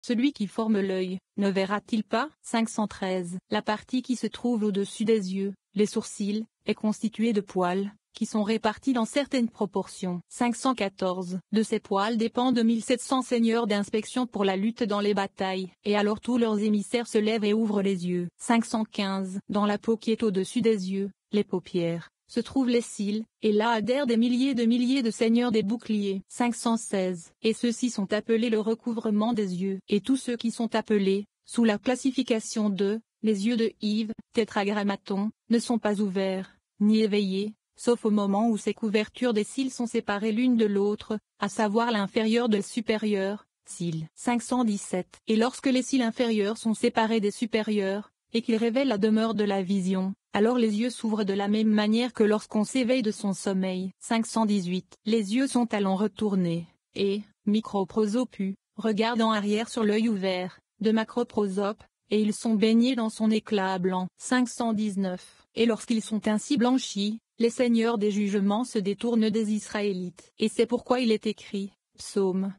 Celui qui forme l'œil, ne verra-t-il pas? 513. La partie qui se trouve au-dessus des yeux, les sourcils, est constituée de poils, qui sont répartis dans certaines proportions. 514. De ces poils dépendent 1700 seigneurs d'inspection pour la lutte dans les batailles, et alors tous leurs émissaires se lèvent et ouvrent les yeux. 515. Dans la peau qui est au-dessus des yeux, les paupières, se trouvent les cils, et là adhèrent des milliers de seigneurs des boucliers. 516. Et ceux-ci sont appelés le recouvrement des yeux. Et tous ceux qui sont appelés, sous la classification de, les yeux de Yves, tétragrammaton, ne sont pas ouverts, ni éveillés, sauf au moment où ces couvertures des cils sont séparées l'une de l'autre, à savoir l'inférieur de supérieur, cils. 517. Et lorsque les cils inférieurs sont séparés des supérieurs, et qu'ils révèlent la demeure de la vision, alors les yeux s'ouvrent de la même manière que lorsqu'on s'éveille de son sommeil. 518. Les yeux sont alors retournés, et, microprosopu, regardent en arrière sur l'œil ouvert, de macroprosope, et ils sont baignés dans son éclat blanc. 519. Et lorsqu'ils sont ainsi blanchis, les seigneurs des jugements se détournent des Israélites. Et c'est pourquoi il est écrit, Psaume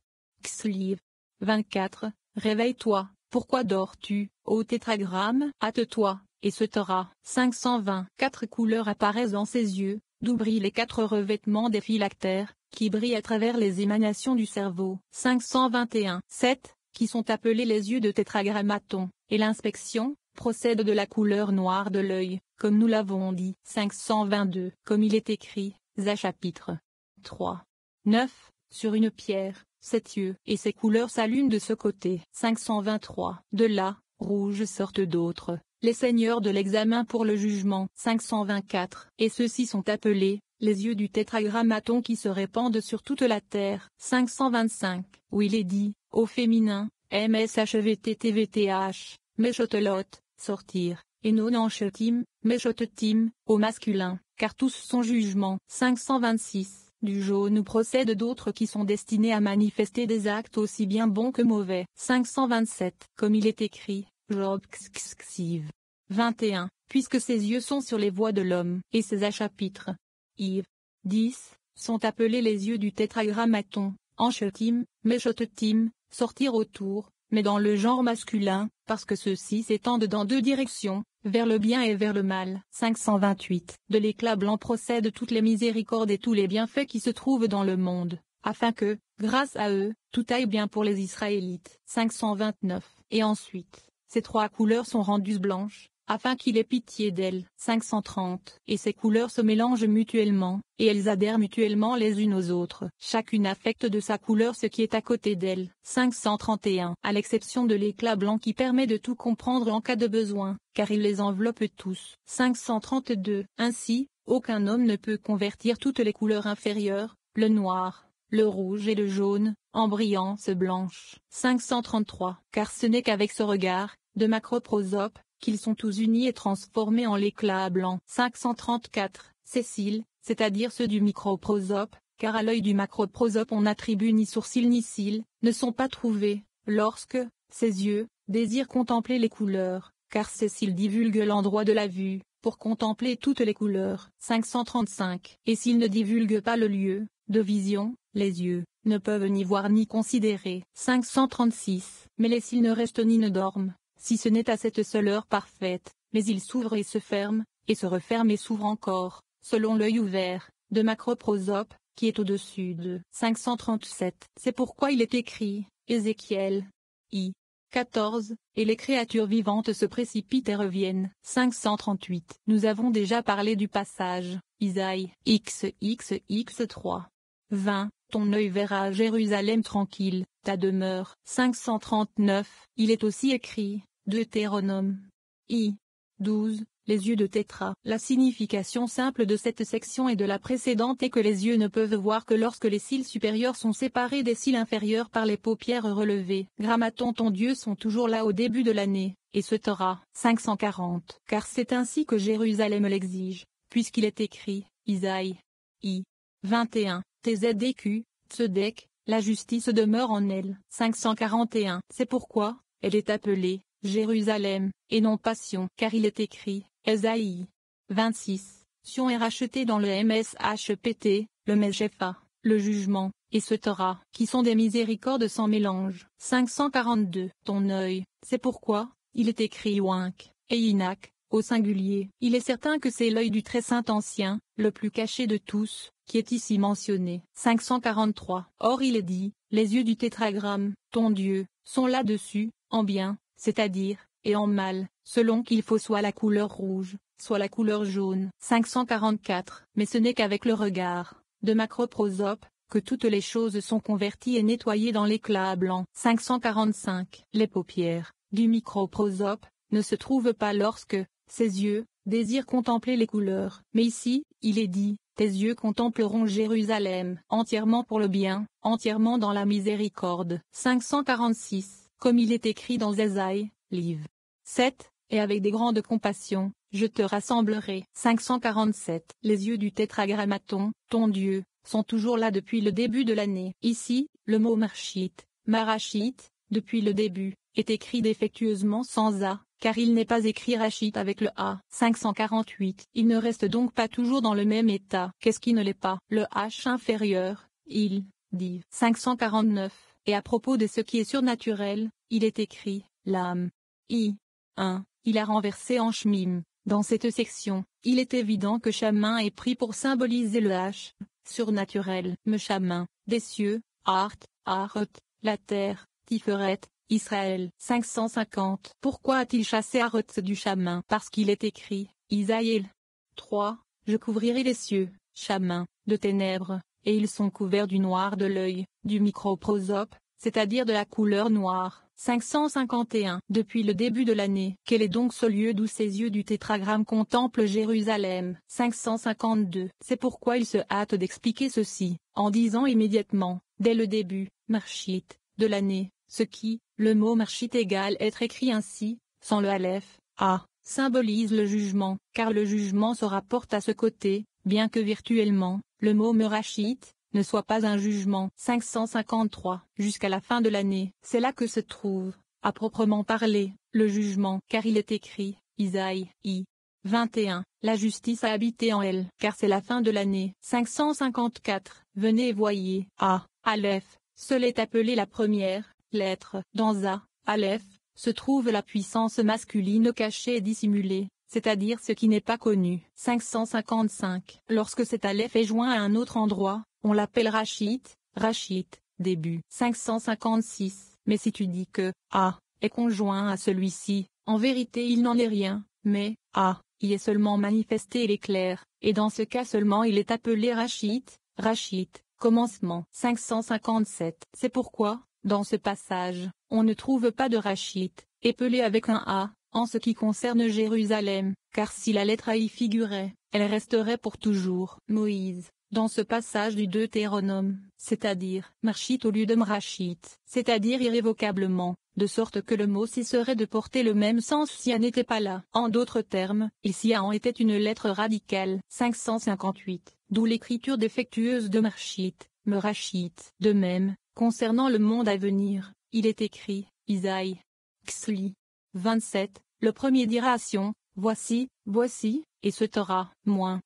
Xliv 24, Réveille-toi, pourquoi dors-tu, ô tétragramme? Hâte-toi, et se taira. 520. 4 couleurs apparaissent dans ses yeux, d'où brillent les 4 revêtements des phylactères, qui brillent à travers les émanations du cerveau. 521. 7, qui sont appelés les yeux de tétragrammaton, et l'inspection procède de la couleur noire de l'œil, comme nous l'avons dit. 522. Comme il est écrit, chapitre 3. 9, sur une pierre, 7 yeux, et ces couleurs s'allument de ce côté. 523. De là, rouges sortent d'autres, les seigneurs de l'examen pour le jugement. 524. Et ceux-ci sont appelés, les yeux du tétragrammaton qui se répandent sur toute la terre. 525. Où il est dit, au féminin, mshvttvth, meshotelot, sortir, et nonanchetim, meshotetim, au masculin, car tous sont jugements. 526. Du jaune procèdent d'autres qui sont destinés à manifester des actes aussi bien bons que mauvais. 527. Comme il est écrit, Job Xiv 21. Puisque ses yeux sont sur les voies de l'homme, et ses chapitres Yves 10, sont appelés les yeux du tétragrammaton, Anchetim, Meshotetim, sortir autour, mais dans le genre masculin, parce que ceux-ci s'étendent dans 2 directions, vers le bien et vers le mal. 528. De l'éclat blanc procèdent toutes les miséricordes et tous les bienfaits qui se trouvent dans le monde, afin que, grâce à eux, tout aille bien pour les Israélites. 529. Et ensuite, ces 3 couleurs sont rendues blanches, afin qu'il ait pitié d'elles. 530. Et ces couleurs se mélangent mutuellement, et elles adhèrent mutuellement les unes aux autres. Chacune affecte de sa couleur ce qui est à côté d'elle. 531. À l'exception de l'éclat blanc qui permet de tout comprendre en cas de besoin, car il les enveloppe tous. 532. Ainsi, aucun homme ne peut convertir toutes les couleurs inférieures, le noir, le rouge et le jaune, en brillance blanche. 533. Car ce n'est qu'avec ce regard, de macroprosope, qu'ils sont tous unis et transformés en l'éclat blanc. 534. Ces cils, c'est-à-dire ceux du microprosope, car à l'œil du macroprosope on n'attribue ni sourcils ni cils, ne sont pas trouvés, lorsque, ses yeux, désirent contempler les couleurs, car ces cils divulguent l'endroit de la vue, pour contempler toutes les couleurs. 535. Et s'ils ne divulguent pas le lieu, de vision, les yeux, ne peuvent ni voir ni considérer. 536. Mais les cils ne restent ni ne dorment, si ce n'est à cette seule heure parfaite, mais ils s'ouvrent et se ferment, et se referment et s'ouvrent encore, selon l'œil ouvert, de macroprosope, qui est au-dessus de. 537. C'est pourquoi il est écrit, Ézéchiel, I. 14, et les créatures vivantes se précipitent et reviennent. 538. Nous avons déjà parlé du passage, Isaïe, XXX 3. 20. Ton œil verra Jérusalem tranquille, ta demeure. 539. Il est aussi écrit, Deutéronome, I. 12, les yeux de tétra. La signification simple de cette section et de la précédente est que les yeux ne peuvent voir que lorsque les cils supérieurs sont séparés des cils inférieurs par les paupières relevées. Grammaton ton Dieu sont toujours là au début de l'année, et ce Torah. 540. Car c'est ainsi que Jérusalem l'exige, puisqu'il est écrit, Isaïe, I. 21, TZDQ, Tzedek, la justice demeure en elle. 541. C'est pourquoi, elle est appelée, Jérusalem, et non pas Sion, car il est écrit, Ésaïe 26, Sion est racheté dans le MSHPT, le Meshefa, le jugement, et ce Torah, qui sont des miséricordes sans mélange. 542. Ton œil, c'est pourquoi, il est écrit Oink, et Inak, au singulier. Il est certain que c'est l'œil du très saint ancien, le plus caché de tous, qui est ici mentionné. 543. Or il est dit, les yeux du tétragramme, ton Dieu, sont là-dessus, en bien, c'est-à-dire, et en mal, selon qu'il faut soit la couleur rouge, soit la couleur jaune. 544. Mais ce n'est qu'avec le regard, de Macroprosope, que toutes les choses sont converties et nettoyées dans l'éclat blanc. 545. Les paupières, du Microprosope, ne se trouvent pas lorsque, ses yeux, désirent contempler les couleurs. Mais ici, il est dit, tes yeux contempleront Jérusalem, entièrement pour le bien, entièrement dans la miséricorde. 546. Comme il est écrit dans Ésaïe, livre 7, et avec des grandes compassions, je te rassemblerai. 547. Les yeux du tétragrammaton, ton Dieu, sont toujours là depuis le début de l'année. Ici, le mot marachit, depuis le début, est écrit défectueusement sans A, car il n'est pas écrit rachit avec le A. 548. Il ne reste donc pas toujours dans le même état. Qu'est-ce qui ne l'est pas? Le H inférieur, il, dit. 549. Et à propos de ce qui est surnaturel, il est écrit, l'âme. 1. Il a renversé en shmim. Dans cette section, il est évident que chamin est pris pour symboliser le H, surnaturel. Me chamin, des cieux, art, la terre, Tiferet, Israël. 550. Pourquoi a-t-il chassé Arotz du chamin? Parce qu'il est écrit, Isaïe 3, je couvrirai les cieux, chamin, de ténèbres, et ils sont couverts du noir de l'œil, du microprosope, c'est-à-dire de la couleur noire. 551. Depuis le début de l'année, quel est donc ce lieu d'où ces yeux du tétragramme contemplent Jérusalem? 552. C'est pourquoi il se hâte d'expliquer ceci, en disant immédiatement, dès le début, marchit, de l'année, ce qui, le mot marchit égale être écrit ainsi, sans le aleph, a, symbolise le jugement, car le jugement se rapporte à ce côté, bien que virtuellement, le mot merachit, ne soit pas un jugement. 553. Jusqu'à la fin de l'année, c'est là que se trouve, à proprement parler, le jugement, car il est écrit, Isaïe 21. La justice a habité en elle, car c'est la fin de l'année. 554. Venez et voyez. A. Aleph. Seule est appelée la première lettre. Dans A. Aleph, se trouve la puissance masculine cachée et dissimulée, c'est-à-dire ce qui n'est pas connu. 555. Lorsque cet Aleph est joint à un autre endroit, on l'appelle Rachit, début. 556. Mais si tu dis que A est conjoint à celui-ci, en vérité il n'en est rien, mais A y est seulement manifesté et l'éclair, et dans ce cas seulement il est appelé Rachit, commencement. 557. C'est pourquoi, dans ce passage, on ne trouve pas de Rachit, épelé avec un A, en ce qui concerne Jérusalem, car si la lettre A y figurait, elle resterait pour toujours. Moïse, dans ce passage du Deutéronome, c'est-à-dire marchit au lieu de mrachit, c'est-à-dire irrévocablement, de sorte que le mot cesserait de porter le même sens si A n'était pas là. En d'autres termes, ici A en était une lettre radicale. 558. D'où l'écriture défectueuse de marchit, merachit. De même, concernant le monde à venir, il est écrit, Isaïe Xli 27, le premier dira à Sion, voici, et ce Torah, moins.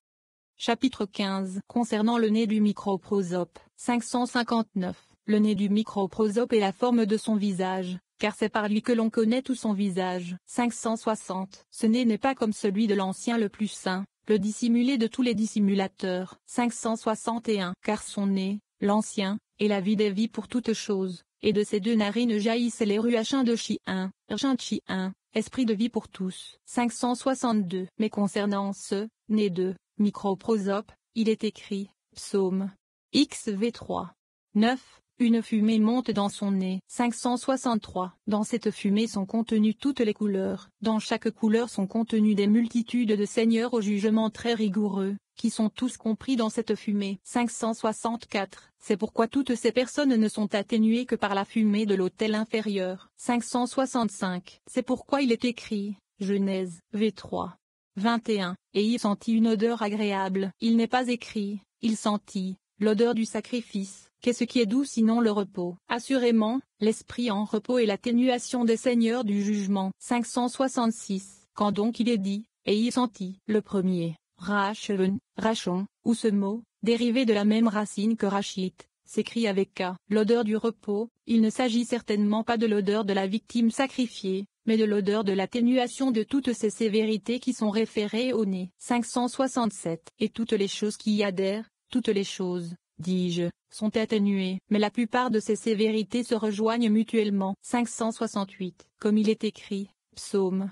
Chapitre 15. Concernant le nez du microprosope. 559. Le nez du microprosope est la forme de son visage, car c'est par lui que l'on connaît tout son visage. 560. Ce nez n'est pas comme celui de l'ancien le plus saint, le dissimulé de tous les dissimulateurs. 561. Car son nez, l'ancien, est la vie des vies pour toutes choses, et de ses deux narines jaillissent les ruachins de Chi-1, esprit de vie pour tous. 562. Mais concernant ce nez de microprosope, il est écrit, Psaume XV3 9, une fumée monte dans son nez. 563. Dans cette fumée sont contenues toutes les couleurs. Dans chaque couleur sont contenues des multitudes de seigneurs au jugement très rigoureux, qui sont tous compris dans cette fumée. 564. C'est pourquoi toutes ces personnes ne sont atténuées que par la fumée de l'autel inférieur. 565. C'est pourquoi il est écrit, Genèse V3 21, et il sentit une odeur agréable. Il n'est pas écrit, il sentit l'odeur du sacrifice. Qu'est-ce qui est doux sinon le repos? Assurément, l'esprit en repos est l'atténuation des seigneurs du jugement. 566. Quand donc il est dit, et il sentit, le premier, rachon, où ce mot, dérivé de la même racine que rachit, s'écrit avec K. L'odeur du repos, il ne s'agit certainement pas de l'odeur de la victime sacrifiée, mais de l'odeur de l'atténuation de toutes ces sévérités qui sont référées au nez. 567. Et toutes les choses qui y adhèrent, toutes les choses, dis-je, sont atténuées, mais la plupart de ces sévérités se rejoignent mutuellement. 568. Comme il est écrit, Psaume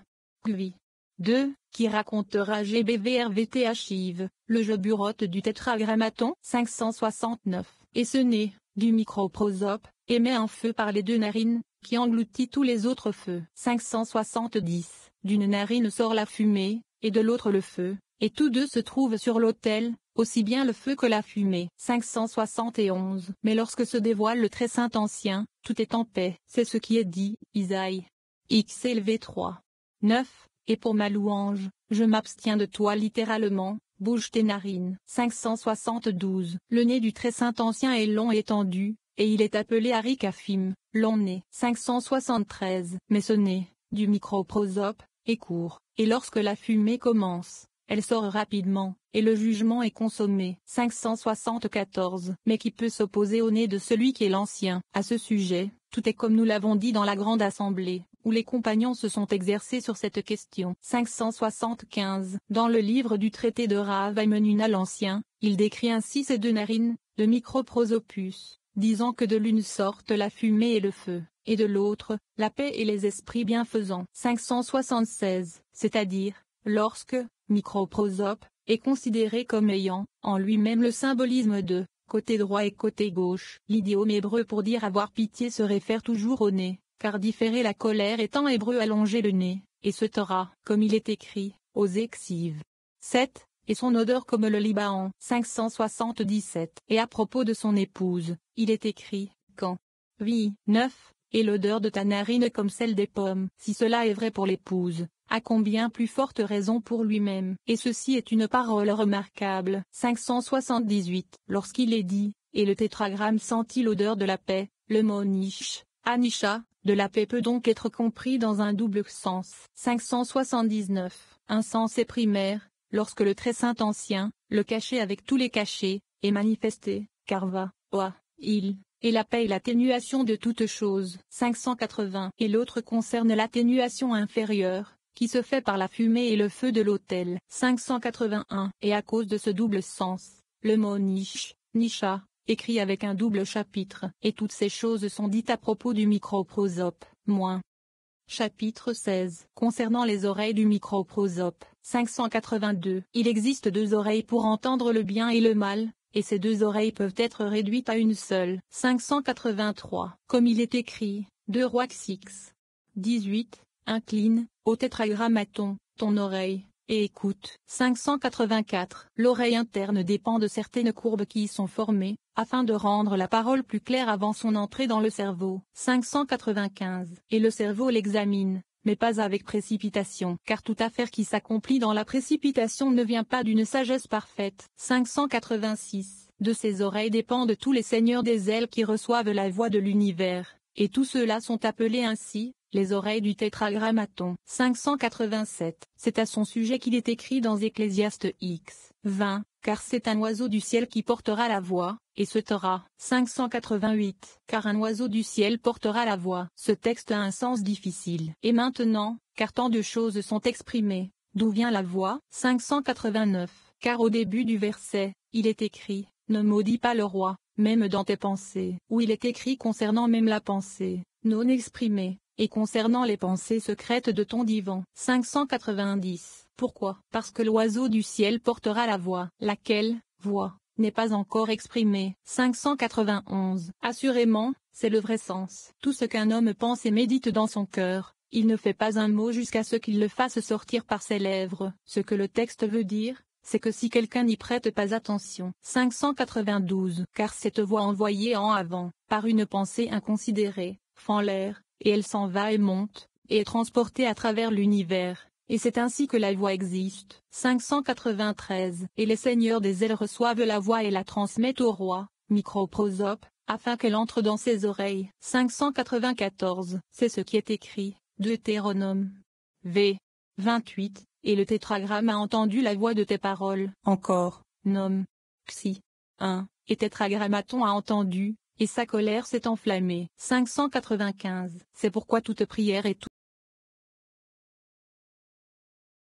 2, qui racontera GBVRVTH, le Joburote du tétragrammaton. 569. Et ce nez, du microprosope, émet un feu par les deux narines, qui engloutit tous les autres feux. 570. D'une narine sort la fumée, et de l'autre le feu, et tous deux se trouvent sur l'autel, aussi bien le feu que la fumée. 571. Mais lorsque se dévoile le très saint ancien, tout est en paix. C'est ce qui est dit, Isaïe. XLV 3. 9. Et pour ma louange, je m'abstiens de toi littéralement, bouge tes narines. 572. Le nez du très saint ancien est long et étendu, et il est appelé Arikaphim, long nez. 573. Mais ce nez, du microprosope, est court, et lorsque la fumée commence, elle sort rapidement, et le jugement est consommé. 574. Mais qui peut s'opposer au nez de celui qui est l'ancien? À ce sujet, tout est comme nous l'avons dit dans la grande assemblée, où les compagnons se sont exercés sur cette question. 575. Dans le livre du traité de Rav Aimenuna l'Ancien, il décrit ainsi ces deux narines, de microprosopus, disant que de l'une sortent la fumée et le feu, et de l'autre, la paix et les esprits bienfaisants. 576. C'est-à-dire, lorsque, microprosope, est considéré comme ayant, en lui-même le symbolisme de côté droit et côté gauche. L'idiome hébreu pour dire avoir pitié se réfère toujours au nez, car différer la colère est en hébreu allonger le nez, et se Torah, comme il est écrit, aux Exives. 7. Et son odeur comme le Liban. 577. Et à propos de son épouse, il est écrit, quand 9. Et l'odeur de ta narine comme celle des pommes. Si cela est vrai pour l'épouse, à combien plus forte raison pour lui-même. Et ceci est une parole remarquable. 578. Lorsqu'il est dit, et le tétragramme sentit l'odeur de la paix, le mot nish, anisha, de la paix peut donc être compris dans un double sens. 579. Un sens est primaire, lorsque le très saint ancien, le caché avec tous les cachets, est manifesté, car il, et la paix et l'atténuation de toutes choses. 580. Et l'autre concerne l'atténuation inférieure, qui se fait par la fumée et le feu de l'autel. 581. Et à cause de ce double sens, le mot nish, nisha, écrit avec un double chapitre. Et toutes ces choses sont dites à propos du microprosope. Chapitre 16. Concernant les oreilles du microprosope. 582. Il existe deux oreilles pour entendre le bien et le mal, et ces deux oreilles peuvent être réduites à une seule. 583. Comme il est écrit, 2 Rois 6. 18. Incline, au tétragrammaton, ton oreille, et écoute. 584. L'oreille interne dépend de certaines courbes qui y sont formées, afin de rendre la parole plus claire avant son entrée dans le cerveau. 595. Et le cerveau l'examine, mais pas avec précipitation, car toute affaire qui s'accomplit dans la précipitation ne vient pas d'une sagesse parfaite. 586. De ses oreilles dépendent tous les seigneurs des ailes qui reçoivent la voix de l'univers, et tous ceux-là sont appelés ainsi, les oreilles du tétragrammaton. 587. C'est à son sujet qu'il est écrit dans Ecclésiaste X. 20, car c'est un oiseau du ciel qui portera la voix, et se taira. 588. Car un oiseau du ciel portera la voix. Ce texte a un sens difficile. Et maintenant, car tant de choses sont exprimées, d'où vient la voix? 589. Car au début du verset, il est écrit, ne maudis pas le roi, même dans tes pensées. Où il est écrit concernant même la pensée, non exprimée, et concernant les pensées secrètes de ton divan. 590. Pourquoi? Parce que l'oiseau du ciel portera la voix. Laquelle, voix, n'est pas encore exprimée. 591. Assurément, c'est le vrai sens. Tout ce qu'un homme pense et médite dans son cœur, il ne fait pas un mot jusqu'à ce qu'il le fasse sortir par ses lèvres. Ce que le texte veut dire, c'est que si quelqu'un n'y prête pas attention. 592. Car cette voix envoyée en avant, par une pensée inconsidérée, fend l'air, et elle s'en va et monte, et est transportée à travers l'univers, et c'est ainsi que la voix existe. 593. Et les seigneurs des ailes reçoivent la voix et la transmettent au roi, microprosope, afin qu'elle entre dans ses oreilles. 594. C'est ce qui est écrit, Deutéronome. 28. Et le tétragramme a entendu la voix de tes paroles. Encore, nom, xi. 1, et Tétragrammaton a entendu, et sa colère s'est enflammée. 595. C'est pourquoi toute prière et tout